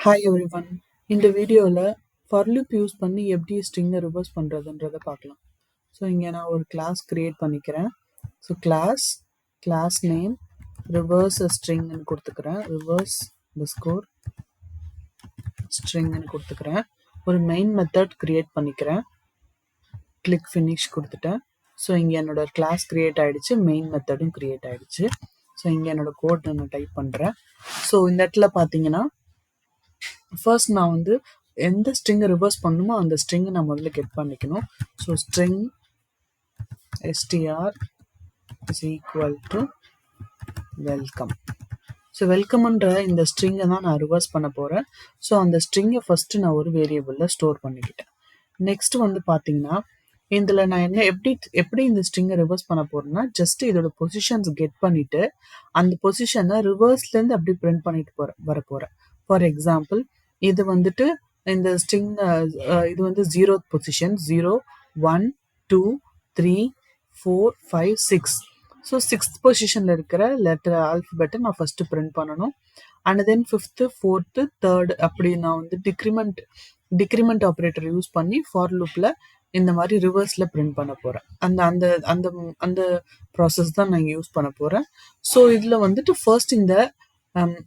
Hi everyone. இந்த வீடியோவில் for loop use பண்ணி எப்படி ஸ்ட்ரிங்கை ரிவர்ஸ் பண்ணுறதுன்றதை பார்க்கலாம். ஸோ இங்கே நான் ஒரு கிளாஸ் க்ரியேட் பண்ணிக்கிறேன். ஸோ கிளாஸ் நேம் ரிவர்ஸ் ஸ்ட்ரிங்னு கொடுத்துக்கிறேன். ரிவர்ஸ் ஸ்கோர் ஸ்ட்ரிங்னு கொடுத்துக்கிறேன். ஒரு மெயின் மெத்தட் க்ரியேட் பண்ணிக்கிறேன். கிளிக் ஃபினிஷ் கொடுத்துட்டேன். ஸோ இங்கே என்னோட கிளாஸ் க்ரியேட் ஆகிடுச்சு, மெயின் மெத்தடும் க்ரியேட் ஆகிடுச்சு. ஸோ இங்கே என்னோட கோட் நான் டைப் பண்ணுறேன். ஸோ இந்த இடத்துல பார்த்தீங்கன்னா ஃபர்ஸ்ட் நான் வந்து எந்த ஸ்ட்ரிங்கை ரிவர்ஸ் பண்ணணுமோ அந்த ஸ்ட்ரிங்கை நான் முதல்ல கெட் பண்ணிக்கணும். So string str is equal to welcome. So வெல்கம்ன்ற இந்த ஸ்ட்ரிங்கை தான் நான் ரிவர்ஸ் பண்ண போகிறேன். ஸோ அந்த ஸ்ட்ரிங்கை ஃபஸ்ட்டு நான் ஒரு வேரியபிளில் ஸ்டோர் பண்ணிக்கிட்டேன். நெக்ஸ்ட் வந்து பார்த்தீங்கன்னா இதில் நான் எப்படி இந்த ஸ்ட்ரிங்கை ரிவர்ஸ் பண்ண போகிறேன்னா, ஜஸ்ட் இதோட பொசிஷன்ஸ் கெட் பண்ணிவிட்டு அந்த பொசிஷனை ரிவர்ஸ்லேருந்து அப்படி பிரிண்ட் பண்ணிட்டு வர போகிறேன். ஃபார் எக்ஸாம்பிள் இது வந்துட்டு இந்த ஸ்ட்ரிங் இது வந்து 0th பொசிஷன் 0 1 2 3 4 5 6. ஸோ 6th பொசிஷனில் இருக்கிற லெட்டர் ஆல்ஃபபெட்டை நான் ஃபஸ்ட்டு பிரிண்ட் பண்ணணும். And then 5th 4th 3rd அப்படி நான் வந்து டிக்ரிமெண்ட் ஆப்ரேட்டர் யூஸ் பண்ணி ஃபார் லூப்பில் இந்த மாதிரி ரிவர்ஸில் பிரிண்ட் பண்ண போகிறேன். அந்த அந்த அந்த அந்த ப்ராசஸ் தான் நான் யூஸ் பண்ண போகிறேன். ஸோ இதில் வந்துட்டு ஃபர்ஸ்ட்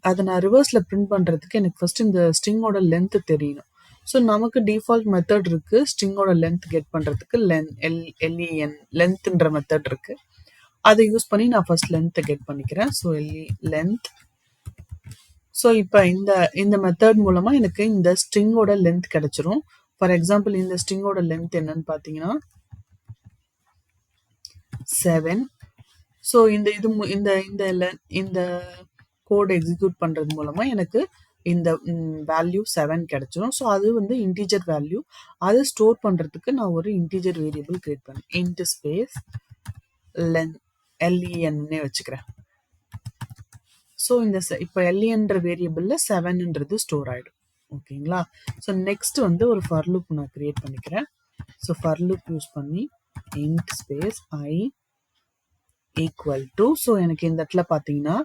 அதை நான் ரிவர்ஸில் பிரிண்ட் பண்ணுறதுக்கு எனக்கு ஃபர்ஸ்ட் இந்த ஸ்ட்ரிங்கோட லென்த்து தெரியணும். ஸோ நமக்கு டிஃபால்ட் மெத்தட் இருக்குது ஸ்ட்ரிங்கோட லென்த் கெட் பண்ணுறதுக்கு LEN லென்த்ன்ற மெத்தட் இருக்குது. அதை யூஸ் பண்ணி நான் ஃபர்ஸ்ட் லென்த்தை கெட் பண்ணிக்கிறேன். So length. ஸோ இப்போ இந்த மெத்தட் மூலமாக எனக்கு இந்த ஸ்ட்ரிங்கோட லென்த் கிடைச்சிரும். ஃபார் எக்ஸாம்பிள் இந்த ஸ்ட்ரிங்கோட லென்த் என்னன்னு பார்த்தீங்கன்னா 7. ஸோ இந்த கோட் எக்ஸிக்யூட் பண்ணுறது மூலமாக எனக்கு இந்த வேல்யூ 7 கிடைச்சிரும். ஸோ அது வந்து இன்டீஜர் வேல்யூ. அதை ஸ்டோர் பண்ணுறதுக்கு நான் ஒரு இன்டீஜர் வேரியபிள் கிரியேட் பண்ணேன். இன்ட் ஸ்பேஸ் LENன்னே வச்சுக்கிறேன். ஸோ இப்போ LENன்ற வேரியபிளில் 7ன்றது ஸ்டோர் ஆகிடும். ஓகேங்களா? ஸோ நெக்ஸ்ட் வந்து ஒரு ஃபார் லூப் நான் கிரியேட் பண்ணிக்கிறேன். ஸோ ஃபார் லூப் யூஸ் பண்ணி int space I equal to, so எனக்கு இந்த இடத்துல பார்த்தீங்கன்னா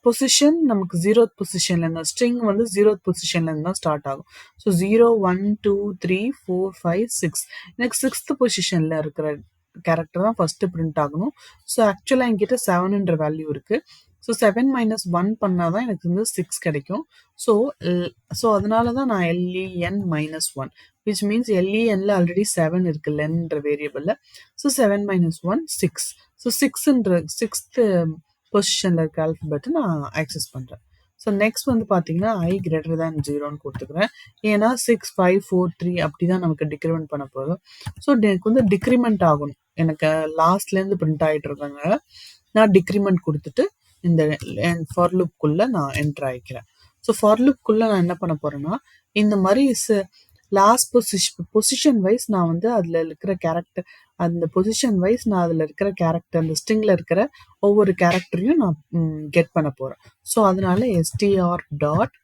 பொசிஷன் நமக்கு 0th பொசிஷன்ல ஸ்ட்ரிங் வந்து 0th பொசிஷன்ல இருந்து தான் ஸ்டார்ட் ஆகும். ஸோ 0 1 2 3 4 5 6 எனக்கு 6th பொசிஷன்ல இருக்கிற கேரக்டர் தான் ஃபர்ஸ்ட் பிரிண்ட் ஆகணும். ஸோ ஆக்சுவலாக என்கிட்ட 7ன்ற வேல்யூ இருக்கு. ஸோ 7 - 1 பண்ணாதான் எனக்கு வந்து 6 கிடைக்கும். ஸோ அதனால தான் நான் LEN -1 which means LENல ஆல்ரெடி 7 இருக்கு லென்ன்ற வேரியபிள்ல. ஸோ 7 - 1 6. ஸோ 6th பொசிஷனில் இருக்க ஆல்ஃபபெட்டை நான் ஆக்சஸ் பண்ணுறேன். ஸோ நெக்ஸ்ட் வந்து பார்த்தீங்கன்னா I greater than 0ன்னு கொடுத்துக்கிறேன். ஏன்னா 6 5 4 3 அப்படி தான் நமக்கு டிக்ரிமெண்ட் பண்ண போதும். ஸோ எனக்கு வந்து டிக்ரிமெண்ட் ஆகணும். எனக்கு லாஸ்ட்லேருந்து பிரிண்ட் ஆகிட்டு இருக்காங்க. நான் டிக்ரிமெண்ட் கொடுத்துட்டு இந்த ஃபார் லூப்குள்ளே நான் என்டர் ஆகிக்கிறேன். ஸோ ஃபார் லூப்குள்ளே நான் என்ன பண்ண போகிறேன்னா, இந்த மாதிரி லாஸ்ட் பொசிஷன் வைஸ் நான் வந்து அதில் இருக்கிற கேரக்டர், அந்த பொசிஷன் வைஸ் நான் அதில் இருக்கிற கேரக்டர், அந்த ஸ்ட்ரிங்கில் இருக்கிற ஒவ்வொரு கேரக்டரையும் நான் கெட் பண்ண போகிறேன். ஸோ அதனால str டாட்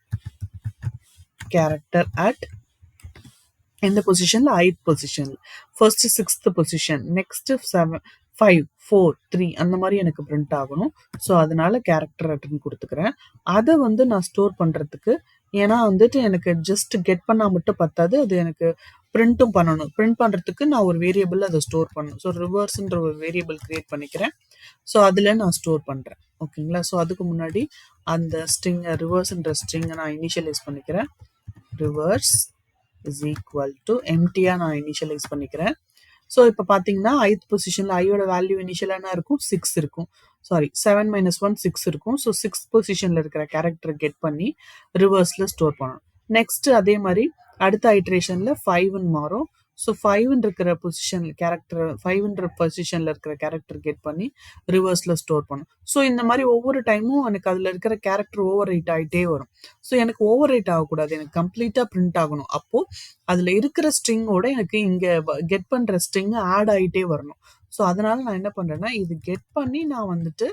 கேரக்டர் அட் எந்த பொசிஷனில் 8th பொசிஷனில் ஃபர்ஸ்ட் 6th பொசிஷன், நெக்ஸ்ட் 7 5 4 3 அந்த மாதிரி எனக்கு பிரிண்ட் ஆகணும். ஸோ அதனால கேரக்டர் அட்னு கொடுத்துக்கிறேன். அதை வந்து நான் ஸ்டோர் பண்ணுறதுக்கு, ஏன்னா வந்துட்டு எனக்கு ஜஸ்ட் கெட் பண்ணால் மட்டும் பத்தாது, அது எனக்கு பிரிண்ட்டும் பண்ணணும். பிரிண்ட் பண்ணுறதுக்கு நான் ஒரு வேரியபிள் அதை ஸ்டோர் பண்ணணும். ஸோ ரிவர்ஸ்ன்ற ஒரு வேரியபிள் கிரியேட் பண்ணிக்கிறேன். ஸோ அதில் நான் ஸ்டோர் பண்ணுறேன். ஓகேங்களா? ஸோ அதுக்கு முன்னாடி அந்த ஸ்ட்ரிங்கை ரிவர்ஸ்ன்ற ஸ்ட்ரிங்கை நான் இனிஷியலைஸ் பண்ணிக்கிறேன். ரிவர்ஸ் is equal to எம்டியா நான் இனிஷியலைஸ் பண்ணிக்கிறேன். ஸோ இப்போ பார்த்தீங்கன்னா 8th பொசிஷனில் ஐயோட வேல்யூ இனிஷியலாக என்ன இருக்கும்? 6 இருக்கும். சாரி 7 - 1 6 இருக்கும். ஸோ 6th பொசிஷனில் இருக்கிற கேரக்டரை கெட் பண்ணி ரிவர்ஸில் ஸ்டோர் பண்ணணும். நெக்ஸ்ட் அதே மாதிரி அடுத்த ஐட்ரேஷனில் 5ன்னு மாறும். ஸோ 5ன்ற இருக்கிற பொசிஷன் கேரக்டர் 5ன்ற பொசிஷனில் இருக்கிற கேரக்டர் கெட் பண்ணி ரிவர்ஸில் ஸ்டோர் பண்ணும். ஸோ இந்த மாதிரி ஒவ்வொரு டைமும் எனக்கு அதில் இருக்கிற கேரக்டர் ஓவர் ரைட் ஆகிட்டே வரும். ஸோ எனக்கு ஓவர் ரைட் ஆகக்கூடாது, எனக்கு கம்ப்ளீட்டாக பிரிண்ட் ஆகணும். அப்போது அதில் இருக்கிற ஸ்ட்ரிங்கோட எனக்கு இங்கே கெட் பண்ணுற ஸ்ட்ரிங்கு ஆட் ஆகிட்டே வரணும். ஸோ அதனால நான் என்ன பண்ணுறேன்னா, இது கெட் பண்ணி நான் வந்துட்டு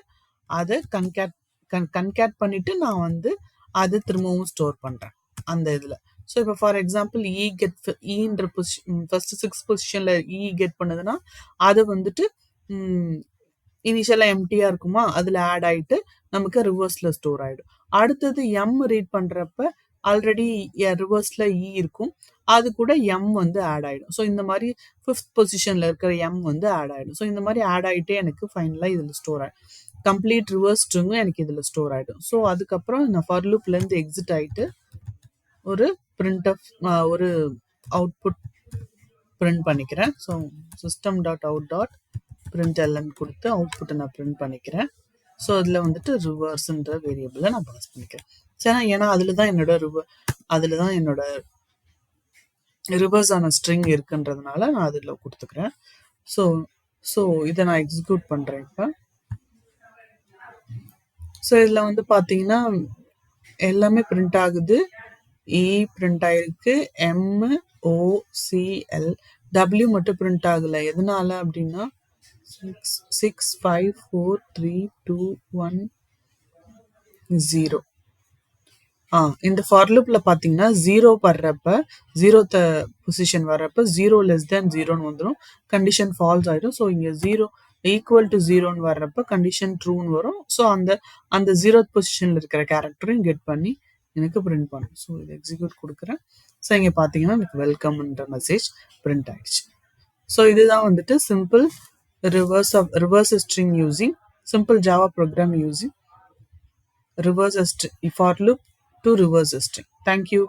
அதை கன்கேட் பண்ணிவிட்டு நான் வந்து அதை திரும்பவும் ஸ்டோர் பண்ணுறேன் அந்த இதில். ஸோ இப்போ ஃபார் எக்ஸாம்பிள் ஈன்ற ஃபர்ஸ்ட் 6th பொசிஷனில் கெட் பண்ணுதுன்னா அதை வந்துட்டு இனிஷியலா எம்டியா இருக்குமா, அதுல ஆட் ஆயிட்டு நமக்கு ரிவர்ஸ்ல ஸ்டோர் ஆயிடும். அடுத்தது எம் ரீட் பண்றப்ப ஆல்ரெடி ரிவர்ஸ்ல இ இருக்கும், அது கூட எம் வந்து ஆட் ஆயிடும். ஸோ இந்த மாதிரி 5th பொசிஷன்ல இருக்கிற எம் வந்து ஆட் ஆயிடும். ஸோ இந்த மாதிரி ஆட் ஆயிட்டே எனக்கு ஃபைனலா இதுல ஸ்டோர் ஆயிடும். கம்ப்ளீட் ரிவர்ஸ் ஸ்ட்ரிங்கும் எனக்கு இதுல ஸ்டோர் ஆயிடும். ஸோ அதுக்கப்புறம் நான் ஃபார் லூப்ல இருந்து எக்ஸிட் ஆயிட்டு ஒரு பிரிண்ட் ஆஃப் ஒரு அவுட்புட் பிரிண்ட் பண்ணிக்கிறேன். So system dot out dot println கொடுத்து அவுட்புட்டை நான் பிரிண்ட் பண்ணிக்கிறேன். ஸோ அதில் வந்துட்டு ரிவர்ஸ்ன்ற வேரியபிளை நான் பாஸ் பண்ணிக்கிறேன். சரி, ஏன்னா அதில் தான் என்னோட ரிவர்ஸ் ஆன ஸ்ட்ரிங் இருக்குன்றதுனால நான் அதில் கொடுத்துக்கிறேன். ஸோ ஸோ இதை நான் எக்ஸிக்யூட் பண்ணுறேன் இப்போ. ஸோ இதில் வந்து பார்த்தீங்கன்னா எல்லாமே பிரிண்ட் ஆகுது. இ பிரிண்ட் ஆயிருக்கு, MOCL, W மட்டும் பிரிண்ட் ஆகல. எதனால அப்படின்னா 6 5 4 3 2 1 0. இந்த ஃபார் லூப்ல பாத்தீங்கன்னா 0 வர்றப்ப 0th பொசிஷன் வர்றப்ப 0 less than 0ன்னு வந்துடும், கண்டிஷன் ஃபால்ஸ் ஆயிடும். ஸோ இங்க 0 ஈக்குவல் டு 0ன்னு வர்றப்ப கண்டிஷன் ட்ரூன்னு வரும். ஸோ அந்த 0th பொசிஷன்ல இருக்கிற கேரக்டரையும் கெட் பண்ணி எனக்கு பிரிண்ட் பண்ணும். ஸோ இது எக்ஸிக்யூட் கொடுக்குறேன். ஸோ இங்க பாத்தீங்கன்னா எனக்கு வெல்கம்ன்ற மெசேஜ் பிரிண்ட் ஆயிடுச்சு. ஸோ இதுதான் வந்துட்டு simple reverse string using simple Java program using reverse for loop to reverse a string. Thank you.